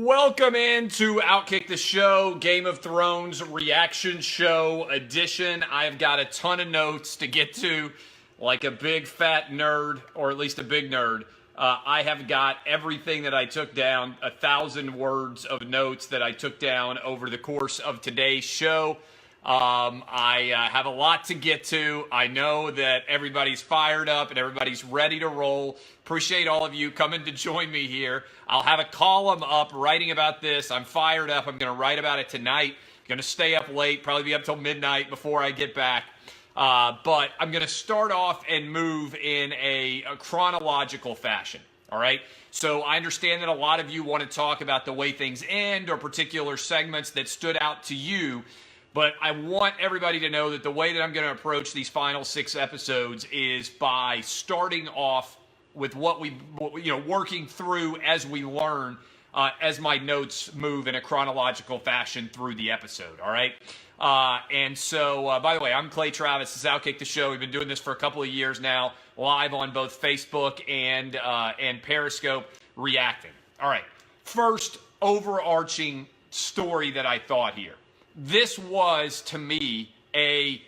Welcome into Outkick the Show, Game of Thrones reaction show edition. I've got a ton of notes to get to, like a big fat nerd, or at least a big nerd. I have got everything that I took down, 1,000 words of notes that I took down over the course of today's show. I have a lot to get to. I know that everybody's fired up and everybody's ready to roll. Appreciate all of you coming to join me here. I'll have a column up writing about this. I'm fired up. I'm going to write about it tonight. I'm going to stay up late, probably be up till midnight before I get back. But I'm going to start off and move in a chronological fashion. All right. So I understand that a lot of you want to talk about the way things end or particular segments that stood out to you. But I want everybody to know that the way that I'm going to approach these final 6 episodes is by starting off with working through as we learn, as my notes move in a chronological fashion through the episode. All right. And so, by the way, I'm Clay Travis. This is Outkick the Show. We've been doing this for a couple of years now, live on both Facebook and Periscope, reacting. All right. First overarching story that I thought here. This was, to me, a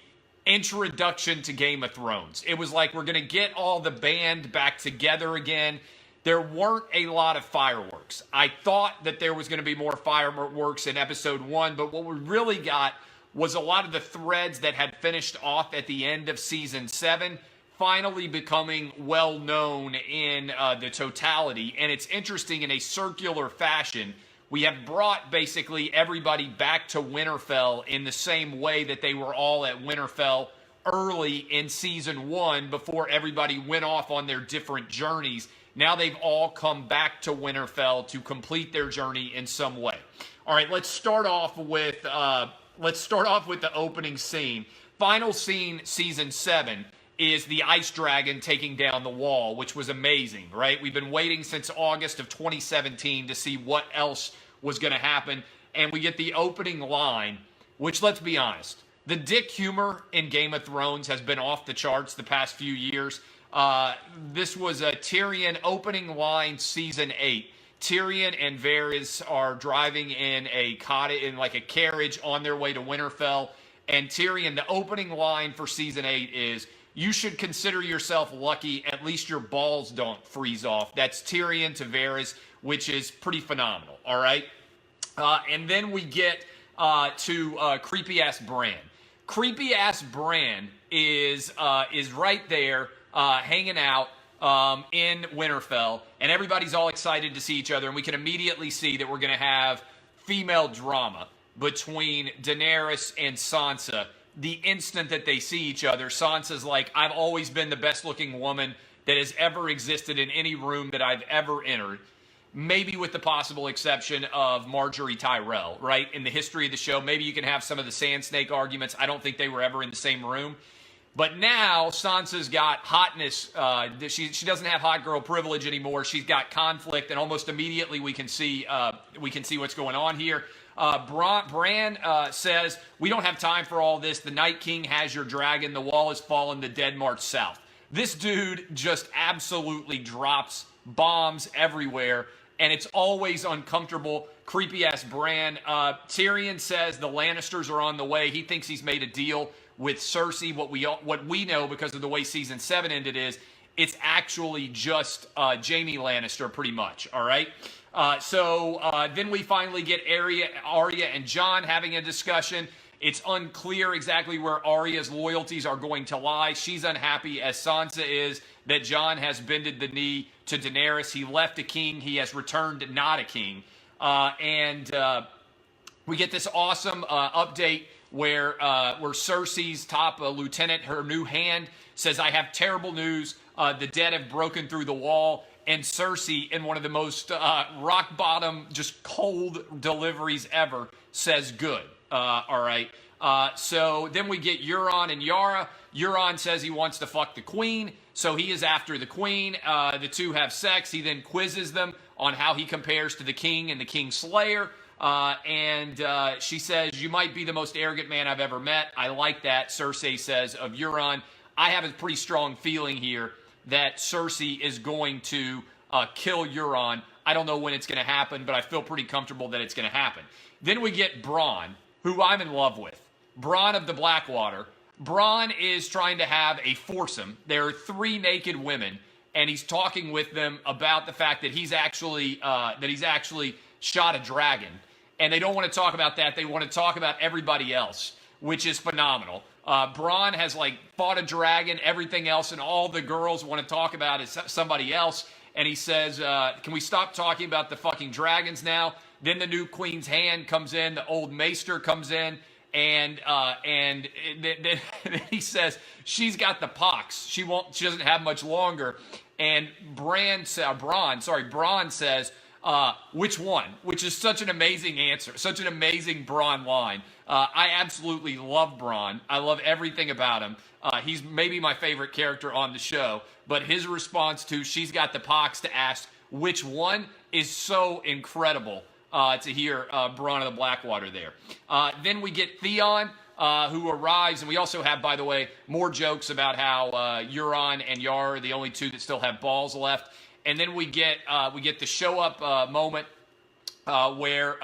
introduction to Game of Thrones. It was like we're going to get all the band back together again. There weren't a lot of fireworks. I thought that there was going to be more fireworks in episode 1, but what we really got was a lot of the threads that had finished off at the end of season 7 finally becoming well known in the totality. And it's interesting, in a circular fashion, we have brought basically everybody back to Winterfell in the same way that they were all at Winterfell early in season 1 before everybody went off on their different journeys. Now they've all come back to Winterfell to complete their journey in some way. All right, let's start off with the opening scene. Final scene, season 7, is the ice dragon taking down the wall, which was amazing, right? We've been waiting since August of 2017 to see what else was going to happen, and we get the opening line, which, let's be honest, the dick humor in Game of Thrones has been off the charts the past few years. This was a Tyrion opening line, season 8. Tyrion and Varys are driving in a cottage, in like a carriage, on their way to Winterfell, and Tyrion, the opening line for season 8 is, "You should consider yourself lucky, at least your balls don't freeze off." That's Tyrion to Varys, which is pretty phenomenal, all right? And then we get to creepy-ass Bran. Creepy-ass Bran is right there hanging out in Winterfell, and everybody's all excited to see each other, and we can immediately see that we're going to have female drama between Daenerys and Sansa. The instant that they see each other, Sansa's like, "I've always been the best-looking woman that has ever existed in any room that I've ever entered." Maybe with the possible exception of Marjorie Tyrell, right? In the history of the show, maybe you can have some of the Sand Snake arguments. I don't think they were ever in the same room. But now Sansa's got hotness. She doesn't have hot girl privilege anymore. She's got conflict, and almost immediately we can see what's going on here. Bran says, "We don't have time for all this. The Night King has your dragon. The wall has fallen. The dead march south." This dude just absolutely drops bombs everywhere, and it's always uncomfortable. Creepy-ass Bran. Tyrion says the Lannisters are on the way. He thinks he's made a deal with Cersei. What we know, because of the way season 7 ended, is it's actually just Jaime Lannister, pretty much, all right? Then we finally get Arya and Jon having a discussion. It's unclear exactly where Arya's loyalties are going to lie. She's unhappy, as Sansa is, that Jon has bended the knee to Daenerys. He left a king. He has returned not a king. We get this awesome update where Cersei's top lieutenant, her new hand, says, "I have terrible news. The dead have broken through the wall." And Cersei, in one of the most rock bottom, just cold deliveries ever, says, "Good." All right. So then we get Euron and Yara. Euron says he wants to fuck the queen, so he is after the queen. The two have sex. He then quizzes them on how he compares to the king and the King Slayer. She says, "You might be the most arrogant man I've ever met." I like that, Cersei says of Euron. I have a pretty strong feeling here that Cersei is going to kill Euron. I don't know when it's going to happen, but I feel pretty comfortable that it's going to happen. Then we get Bronn, who I'm in love with. Bronn of the Blackwater. Bronn is trying to have a foursome. There are 3 naked women, and he's talking with them about the fact that he's actually shot a dragon. And they don't want to talk about that. They want to talk about everybody else, which is phenomenal. Bronn has fought a dragon, everything else, and all the girls want to talk about is somebody else. And he says, can we stop talking about the fucking dragons now? Then the new queen's hand comes in, the old maester comes in, and then he says, she's got the pox. She doesn't have much longer. And Bronn says, which one? Which is such an amazing answer, such an amazing Bronn line. I absolutely love Bronn. I love everything about him. He's maybe my favorite character on the show, but his response to she's got the pox to ask which one is so incredible to hear Bronn of the Blackwater there. Then we get Theon, who arrives, and we also have, by the way, more jokes about how Euron and Yara are the only 2 that still have balls left. And then we get the show up moment where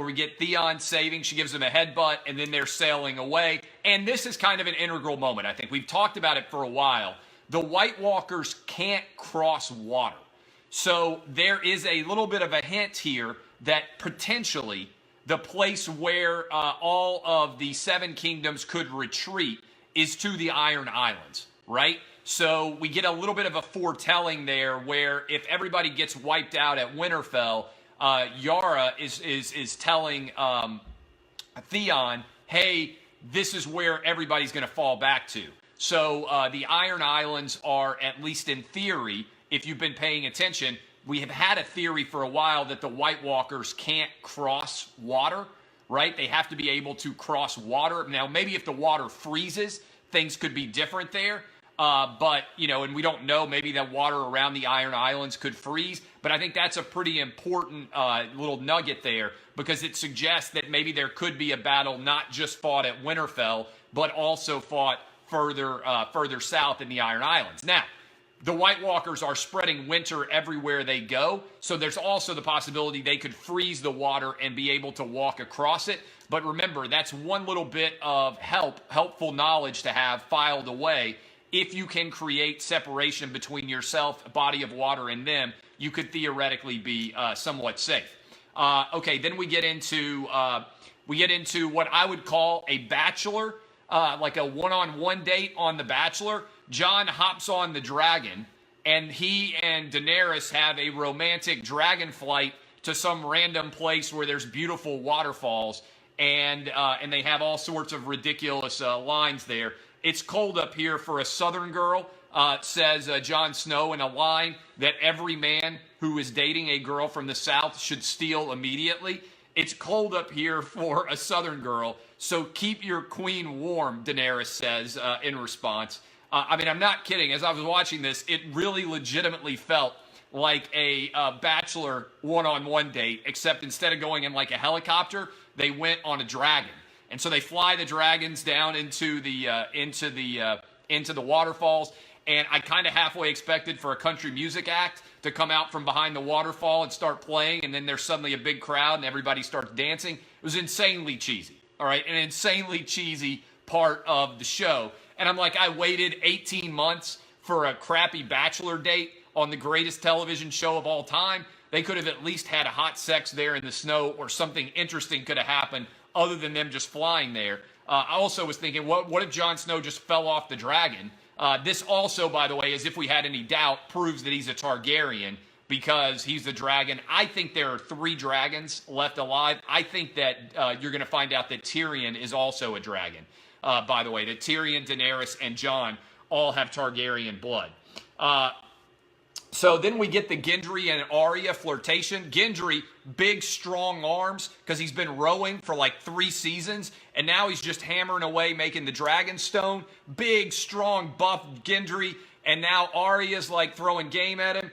we get Theon saving. She gives him a headbutt, and then they're sailing away. And this is kind of an integral moment, I think. We've talked about it for a while. The White Walkers can't cross water. So there is a little bit of a hint here that potentially the place where all of the 7 kingdoms could retreat is to the Iron Islands, right? So we get a little bit of a foretelling there where if everybody gets wiped out at Winterfell, Yara is telling Theon, hey, this is where everybody's going to fall back to. So the Iron Islands are, at least in theory, if you've been paying attention, we have had a theory for a while that the White Walkers can't cross water, right? They have to be able to cross water. Now, maybe if the water freezes, things could be different there. But, and we don't know, maybe the water around the Iron Islands could freeze. But I think that's a pretty important little nugget there, because it suggests that maybe there could be a battle not just fought at Winterfell, but also fought further south in the Iron Islands. Now, the White Walkers are spreading winter everywhere they go, so there's also the possibility they could freeze the water and be able to walk across it. But remember, that's one little bit of helpful knowledge to have filed away. If you can create separation between yourself, a body of water, and them, you could theoretically be somewhat safe. Okay, then we get into what I would call a bachelor, like a one-on-one date on The Bachelor. Jon hops on the dragon, and he and Daenerys have a romantic dragon flight to some random place where there's beautiful waterfalls, and they have all sorts of ridiculous lines there. It's cold up here for a Southern girl, says Jon Snow in a line that every man who is dating a girl from the South should steal immediately. It's cold up here for a Southern girl, so keep your queen warm, Daenerys says in response. I mean, I'm not kidding. As I was watching this, it really legitimately felt like a bachelor one-on-one date, except instead of going in like a helicopter, they went on a dragon. And so they fly the dragons down into the waterfalls. And I kind of halfway expected for a country music act to come out from behind the waterfall and start playing, and then there's suddenly a big crowd and everybody starts dancing. It was insanely cheesy, all right? An insanely cheesy part of the show. And I'm like, I waited 18 months for a crappy bachelor date on the greatest television show of all time. They could have at least had a hot sex there in the snow, or something interesting could have happened other than them just flying there. I also was thinking, what if Jon Snow just fell off the dragon? This also, by the way, as if we had any doubt, proves that he's a Targaryen because he's the dragon. I think there are 3 dragons left alive. I think that you're going to find out that Tyrion is also a dragon. By the way, that Tyrion, Daenerys, and Jon all have Targaryen blood. So then we get the Gendry and Arya flirtation. Gendry, big, strong arms, because he's been rowing for like 3 seasons, and now he's just hammering away, making the dragon stone. Big, strong, buff Gendry, and now Arya's like throwing game at him.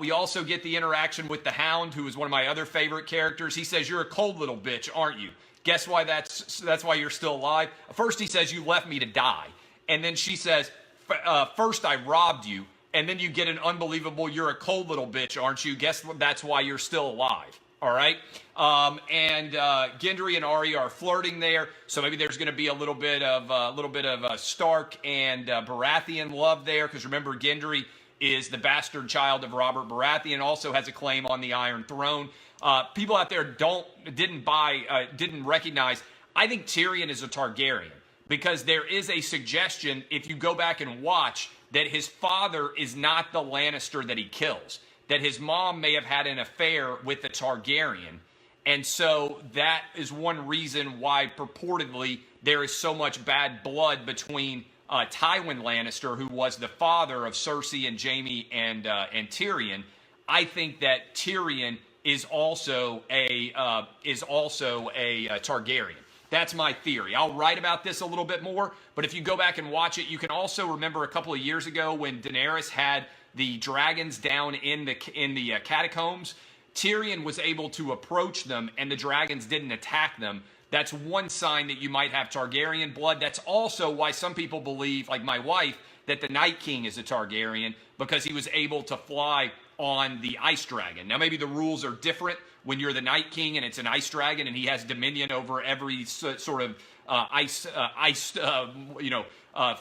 We also get the interaction with the Hound, who is one of my other favorite characters. He says, "You're a cold little bitch, aren't you? Guess why that's why you're still alive?" First he says, "You left me to die." And then she says, first I robbed you, and then you get an unbelievable, you're a cold little bitch, aren't you? Guess that's why you're still alive. All right. Gendry and Arya are flirting there, so maybe there's going to be a little bit of Stark and Baratheon love there, because remember, Gendry is the bastard child of Robert Baratheon, also has a claim on the Iron Throne. People out there didn't recognize. I think Tyrion is a Targaryen, because there is a suggestion, if you go back and watch, that his father is not the Lannister that he kills, that his mom may have had an affair with the Targaryen. And so that is one reason why purportedly there is so much bad blood between Tywin Lannister, who was the father of Cersei and Jaime and Tyrion. I think that Tyrion is also a Targaryen. That's my theory. I'll write about this a little bit more, but if you go back and watch it, you can also remember a couple of years ago when Daenerys had the dragons down in the catacombs. Tyrion was able to approach them, and the dragons didn't attack them. That's one sign that you might have Targaryen blood. That's also why some people believe, like my wife, that the Night King is a Targaryen, because he was able to fly on the ice dragon. Now, maybe the rules are different when you're the Night King and it's an ice dragon and he has dominion over every sort of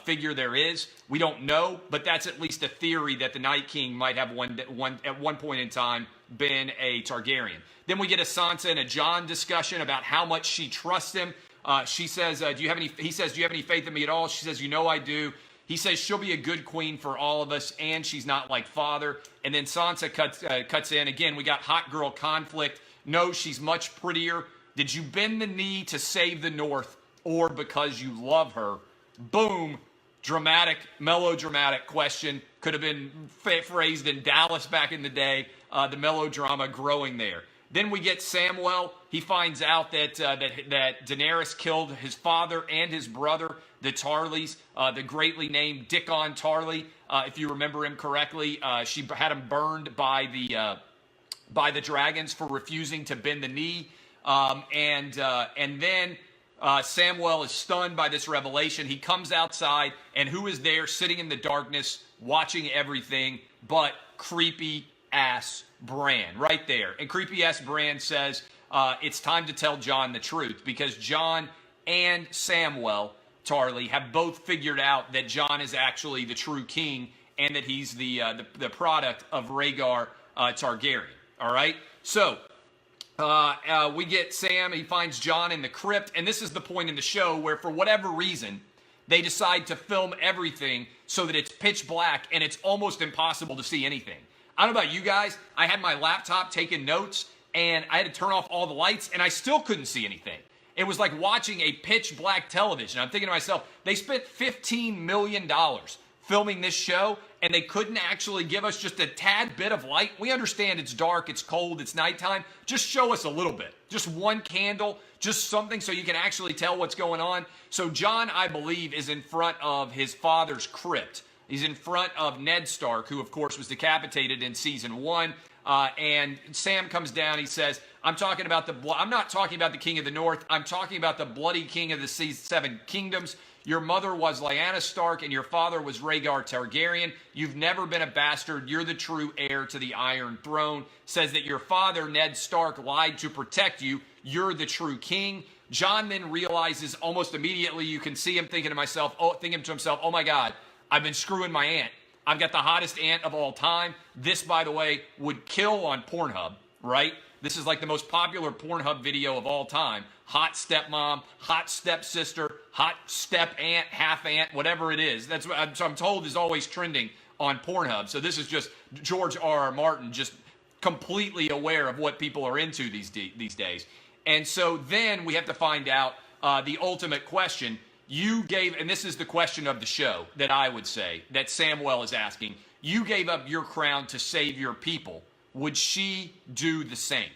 figure there is. We don't know, but that's at least a theory that the Night King might have at one point in time been a Targaryen. Then we get a Sansa and a Jon discussion about how much she trusts him. She says, he says, do you have any faith in me at all? She says, I do. He says she'll be a good queen for all of us, and she's not like father. And then Sansa cuts in. Again, we got hot girl conflict. No, she's much prettier. Did you bend the knee to save the North, or because you love her? Boom. Dramatic, melodramatic question. Could have been phrased in Dallas back in the day. The melodrama growing there. Then we get Samwell. He finds out that Daenerys killed his father and his brother, the Tarleys, the greatly named Dickon Tarley. If you remember him correctly, she had him burned by the dragons for refusing to bend the knee. And then Samwell is stunned by this revelation. He comes outside, and who is there sitting in the darkness watching everything but creepy-ass Bran right there. And creepy-ass Bran says, it's time to tell Jon the truth, because Jon and Samwell Tarly have both figured out that Jon is actually the true king and that he's the product of Rhaegar Targaryen. All right? So, we get Sam, he finds Jon in the crypt, and this is the point in the show where, for whatever reason, they decide to film everything so that it's pitch black and it's almost impossible to see anything. I don't know about you guys, I had my laptop taking notes, and I had to turn off all the lights, and I still couldn't see anything. It was like watching a pitch black television. I'm thinking to myself, they spent $15 million filming this show, and they couldn't actually give us just a tad bit of light. We understand it's dark, it's cold, it's nighttime. Just show us a little bit. Just one candle, just something so you can actually tell what's going on. So Jon, I believe, is in front of his father's crypt. He's in front of Ned Stark, who, of course, was decapitated in season 1. And Sam comes down. He says, I'm not talking about the king of the north. I'm talking about the bloody king of the seven kingdoms. Your mother was Lyanna Stark, and your father was Rhaegar Targaryen. You've never been a bastard. You're the true heir to the Iron Throne. Says that your father, Ned Stark, lied to protect you. You're the true king. Jon then realizes almost immediately, you can see him thinking to himself, oh my God, I've been screwing my aunt. I've got the hottest aunt of all time. This, by the way, would kill on Pornhub, right? This is like the most popular Pornhub video of all time. Hot stepmom, hot stepsister, hot step aunt, half aunt, whatever it is. That's what I'm told is always trending on Pornhub. So this is just George R.R. Martin just completely aware of what people are into these days. And so then we have to find out the ultimate question. You gave, and this is the question of the show that I would say, that Samwell is asking, you gave up your crown to save your people. Would she do the same?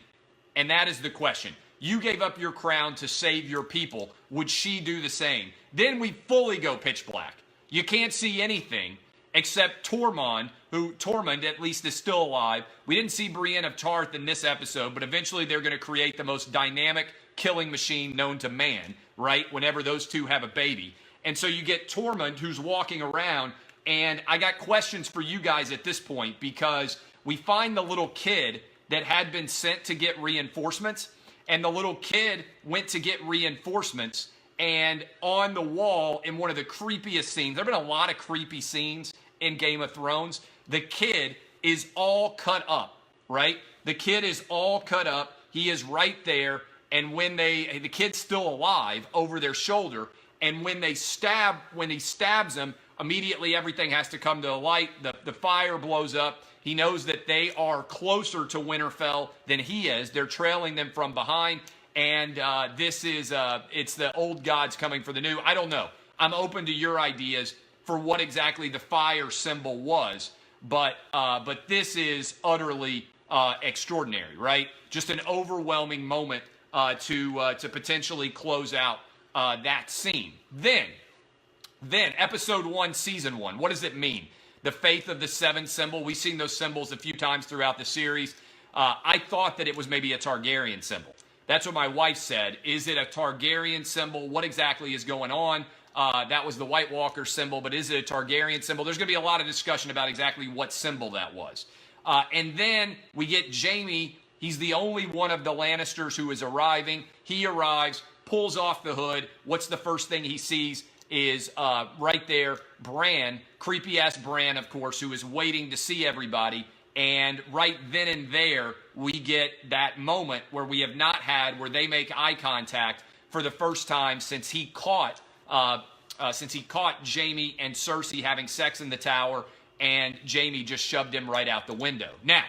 And that is the question. You gave up your crown to save your people. Would she do the same? Then we fully go pitch black. You can't see anything except Tormund, who Tormund at least is still alive. We didn't see Brienne of Tarth in this episode, but eventually they're going to create the most dynamic killing machine known to man, right? Whenever those two have a baby. And so you get Tormund, who's walking around, And I got questions for you guys at this point, because we find the little kid that had been sent to get reinforcements, and the little kid went to get reinforcements, and on the wall in one of the creepiest scenes, there have been a lot of creepy scenes in Game of Thrones, the kid is all cut up, right? The kid is all cut up. He is right there. And when the kid's still alive over their shoulder, and when he stabs him, immediately everything has to come to the light. The fire blows up. He knows that they are closer to Winterfell than he is. They're trailing them from behind. And it's the old gods coming for the new. I don't know. I'm open to your ideas for what exactly the fire symbol was. But this is utterly extraordinary, right? Just an overwhelming moment to potentially close out that scene. Then episode 1, season 1. What does it mean? The faith of the seven symbol. We've seen those symbols a few times throughout the series. I thought that it was maybe a Targaryen symbol. That's what my wife said. Is it a Targaryen symbol? What exactly is going on? That was the White Walker symbol, but is it a Targaryen symbol? There's going to be a lot of discussion about exactly what symbol that was. And then we get Jaime. He's the only one of the Lannisters who is arriving. He arrives, pulls off the hood. What's the first thing he sees? Is right there, Bran, creepy-ass Bran, of course, who is waiting to see everybody. And right then and there, we get that moment where we have not had, where they make eye contact for the first time since he caught Jaime and Cersei having sex in the tower, and Jaime just shoved him right out the window. Now,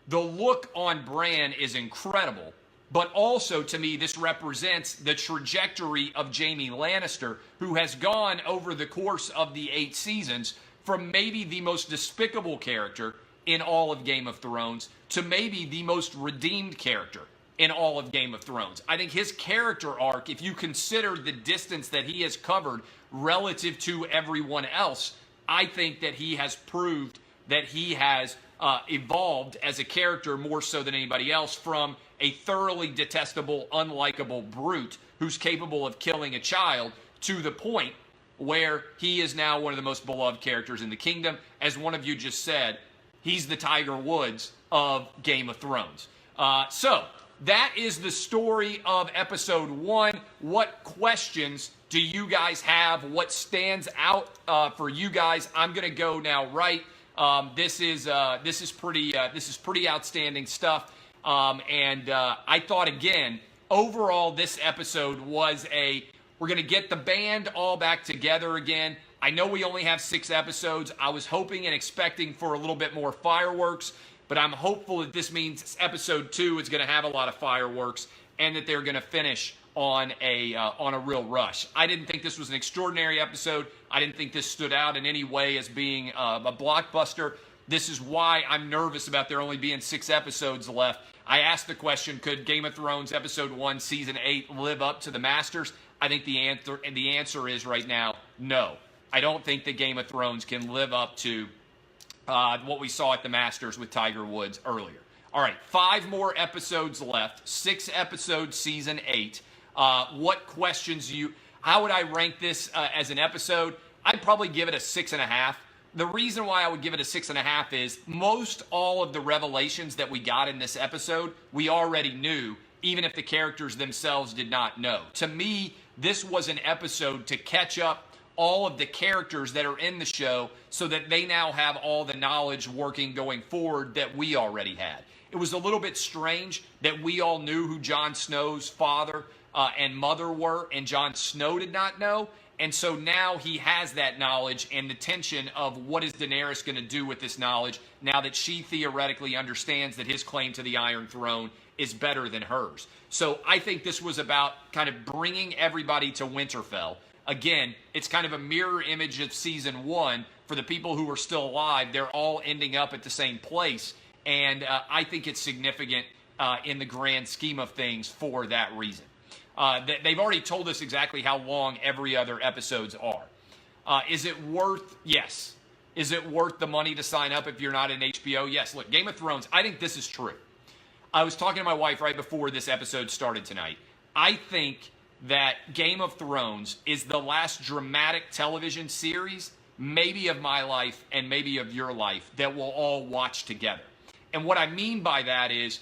the look on Bran is incredible, but also to me, this represents the trajectory of Jaime Lannister, who has gone over the course of the 8 seasons from maybe the most despicable character in all of Game of Thrones to maybe the most redeemed character in all of Game of Thrones. I think his character arc, if you consider the distance that he has covered relative to everyone else, I think that he has proved that he has evolved as a character more so than anybody else, from a thoroughly detestable, unlikable brute who's capable of killing a child to the point where he is now one of the most beloved characters in the kingdom. As one of you just said, he's the Tiger Woods of Game of Thrones. So that is the story of episode 1. What questions do you guys have? What stands out for you guys? I'm going to go now, right? This is pretty outstanding stuff. I thought, again, overall, this episode was we're going to get the band all back together again. I know we only have 6 episodes. I was hoping and expecting for a little bit more fireworks, but I'm hopeful that this means episode 2 is going to have a lot of fireworks and that they're going to finish on a real rush. I didn't think this was an extraordinary episode. I didn't think this stood out in any way as being a blockbuster. This is why I'm nervous about there only being 6 episodes left. I asked the question, could Game of Thrones Episode 1, Season 8 live up to the Masters? I think the answer is right now, no. I don't think that Game of Thrones can live up to what we saw at the Masters with Tiger Woods earlier. All right, 5 more episodes left, 6 episodes, Season 8. What questions how would I rank this as an episode? I'd probably give it a 6.5. The reason why I would give it a 6.5 is most all of the revelations that we got in this episode, we already knew, even if the characters themselves did not know. To me, this was an episode to catch up all of the characters that are in the show so that they now have all the knowledge working going forward that we already had. It was a little bit strange that we all knew who Jon Snow's father and mother were, and Jon Snow did not know. And so now he has that knowledge, and the tension of what is Daenerys going to do with this knowledge now that she theoretically understands that his claim to the Iron Throne is better than hers. So I think this was about kind of bringing everybody to Winterfell. Again, it's kind of a mirror image of season 1. For the people who are still alive, they're all ending up at the same place. And I think it's significant in the grand scheme of things for that reason. They've already told us exactly how long every other episodes are. Is it worth? Yes. Is it worth the money to sign up if you're not in HBO? Yes. Look, Game of Thrones, I think this is true. I was talking to my wife right before this episode started tonight. I think that Game of Thrones is the last dramatic television series maybe of my life and maybe of your life, that we'll all watch together. And what I mean by that is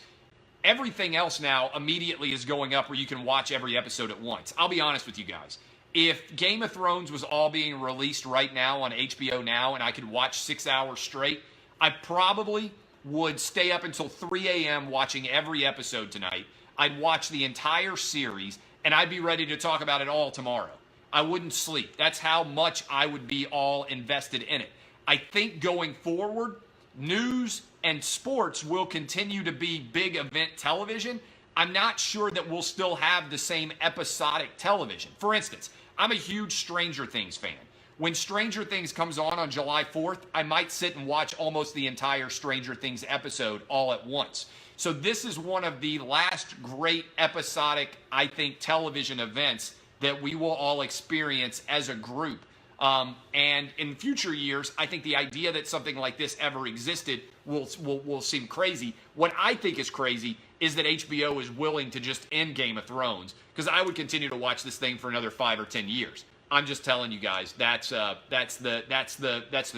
everything else now immediately is going up where you can watch every episode at once. I'll be honest with you guys. If Game of Thrones was all being released right now on HBO Now and I could watch 6 hours straight, I probably would stay up until 3 a.m. watching every episode tonight. I'd watch the entire series, and I'd be ready to talk about it all tomorrow. I wouldn't sleep. That's how much I would be all invested in it. I think going forward, news and sports will continue to be big event television. I'm not sure that we'll still have the same episodic television. For instance, I'm a huge Stranger Things fan. When Stranger Things comes on July 4th, I might sit and watch almost the entire Stranger Things episode all at once. So this is one of the last great episodic, I think, television events that we will all experience as a group. And in future years, I think the idea that something like this ever existed will seem crazy. What I think is crazy is that HBO is willing to just end Game of Thrones, because I would continue to watch this thing for another 5 or 10 years. I'm just telling you guys, that's the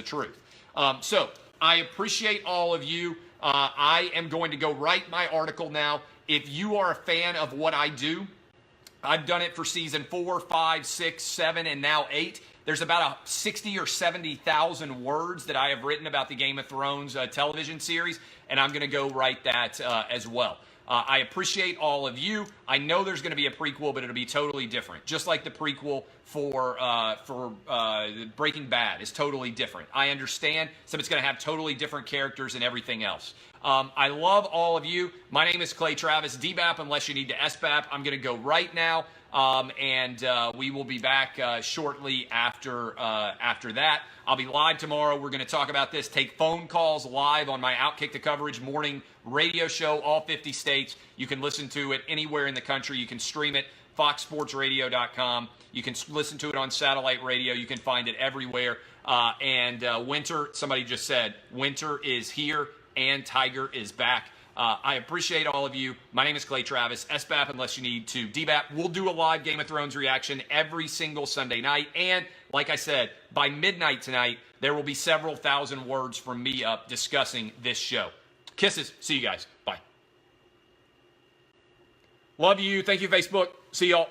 truth. So I appreciate all of you. I am going to go write my article now. If you are a fan of what I do, I've done it for season 4, 5, 6, 7, and now 8. There's about 60 or 70,000 words that I have written about the Game of Thrones television series, and I'm going to go write that as well. I appreciate all of you. I know there's going to be a prequel, but it'll be totally different. Just like the prequel for Breaking Bad is totally different. I understand, so it's going to have totally different characters and everything else. I love all of you. My name is Clay Travis. DBAP unless you need to SBAP. I'm going to go right now, and we will be back shortly after that. I'll be live tomorrow. We're going to talk about this. Take phone calls live on my Outkick the Coverage morning radio show, all 50 states. You can listen to it anywhere in the country. You can stream it, foxsportsradio.com. You can listen to it on satellite radio. You can find it everywhere. Winter, somebody just said, winter is here and Tiger is back. I appreciate all of you. My name is Clay Travis. SBAP unless you need to. DBAP. We'll do a live Game of Thrones reaction every single Sunday night. And like I said, by midnight tonight, there will be several thousand words from me up discussing this show. Kisses. See you guys. Bye. Love you. Thank you, Facebook. See y'all.